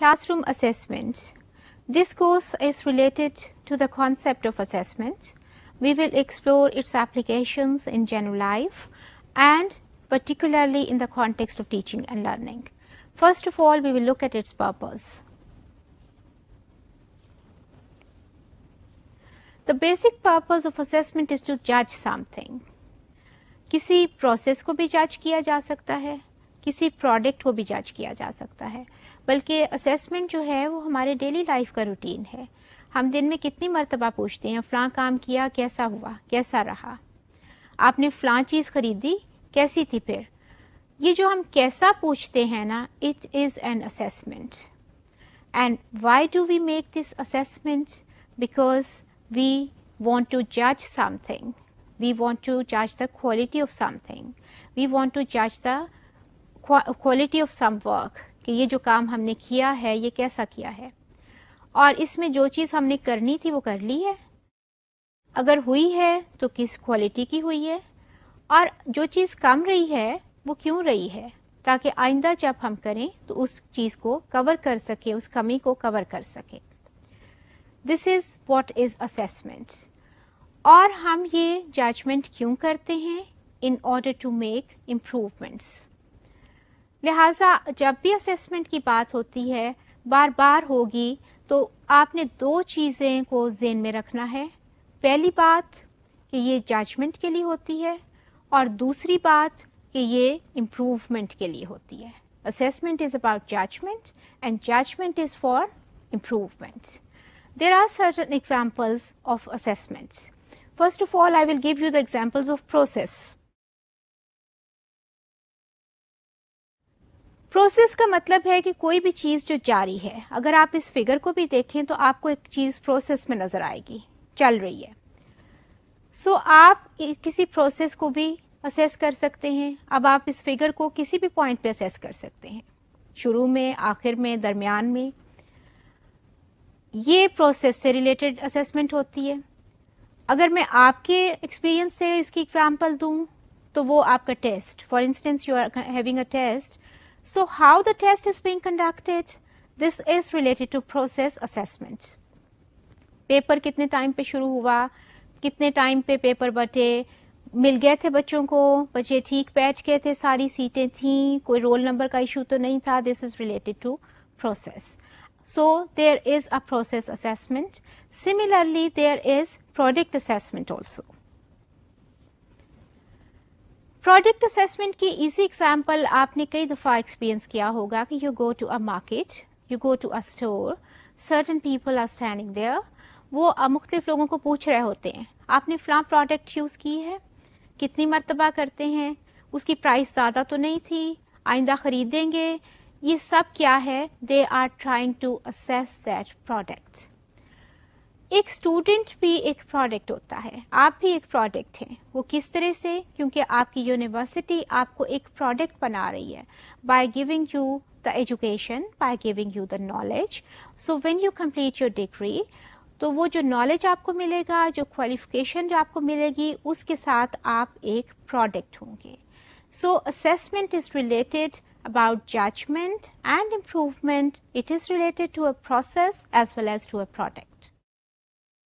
classroom assessment. This course is related to the concept of assessment. We will explore its applications in general life and particularly in the context of teaching and learning. First of all, we will look at its purpose. The basic purpose of assessment is to judge something. किसी process को भी जज किया जा सकता है, किसी product को भी जज किया जा सकता है, बल्कि असेसमेंट जो है वो हमारे डेली लाइफ का रूटीन है. हम दिन में कितनी मर्तबा पूछते हैं फलां काम किया, कैसा हुआ, कैसा रहा, आपने फलां चीज खरीदी, कैसी थी. फिर ये जो हम कैसा पूछते हैं ना, it is an assessment. And why do we make this assessment? Because we want to जज something. We want to judge the quality of something. We want to judge the quality of some work. कि ये जो काम हमने किया है ये कैसा किया है और इसमें जो चीज़ हमने करनी थी वो कर ली है, अगर हुई है तो किस क्वालिटी की हुई है, और जो चीज़ कम रही है वो क्यों रही है, ताकि आइंदा जब हम करें तो उस चीज़ को कवर कर सके, उस कमी को कवर कर सके. This is what is assessment. और हम ये जजमेंट क्यों करते हैं? In order to make improvements. लिहाजा जब भी असेसमेंट की बात होती है, बार बार होगी, तो आपने दो चीज़ें को ज़हन में रखना है. पहली बात कि ये जजमेंट के लिए होती है और दूसरी बात कि ये इम्प्रूवमेंट के लिए होती है. Assessment is about judgement and judgement is for improvement. There are certain examples of assessments. First of all, I will give you the examples of process. Process का मतलब है कि कोई भी चीज़ जो जारी है. अगर आप इस फिगर को भी देखें तो आपको एक चीज़ प्रोसेस में नजर आएगी, चल रही है. सो आप किसी प्रोसेस को भी असेस कर सकते हैं. अब आप इस फिगर को किसी भी पॉइंट पे असेस कर सकते हैं, शुरू में, आखिर में, दरमियान में. ये प्रोसेस से रिलेटेड असेसमेंट होती है. अगर मैं आपके एक्सपीरियंस से इसकी एग्जांपल दूं तो वो आपका test. For instance you are having a test, so how the test is being conducted, this is related to process assessment. Paper कितने टाइम पे शुरू हुआ, कितने टाइम पे पेपर बटे, मिल गए थे बच्चों को, बच्चे ठीक बैठ गए थे, सारी सीटें थीं, कोई रोल नंबर का इशू तो नहीं था. This is related to process. So there is a process assessment. Similarly, there is product assessment also. Product assessment की easy example आपने कई दफ़ा experience किया होगा कि you go to a market, you go to a store, certain people are standing there. वो मुख्तलिफ लोगों को पूछ रहे होते हैं, आपने फलां प्रोडक्ट यूज़ की है, कितनी मरतबा करते हैं, उसकी प्राइस ज़्यादा तो नहीं थी, आइंदा खरीदेंगे. ये सब क्या है? They are trying to assess that product. एक स्टूडेंट भी एक प्रोडक्ट होता है, आप भी एक प्रोडक्ट हैं. वो किस तरह से? क्योंकि आपकी यूनिवर्सिटी आपको एक प्रोडक्ट बना रही है by giving you the education, by giving you the knowledge. So when you complete your degree, तो वो जो नॉलेज आपको मिलेगा, जो क्वालिफिकेशन जो आपको मिलेगी, उसके साथ आप एक प्रोडक्ट होंगे. So assessment is related about judgment and improvement. It is related to a process as well as to a product.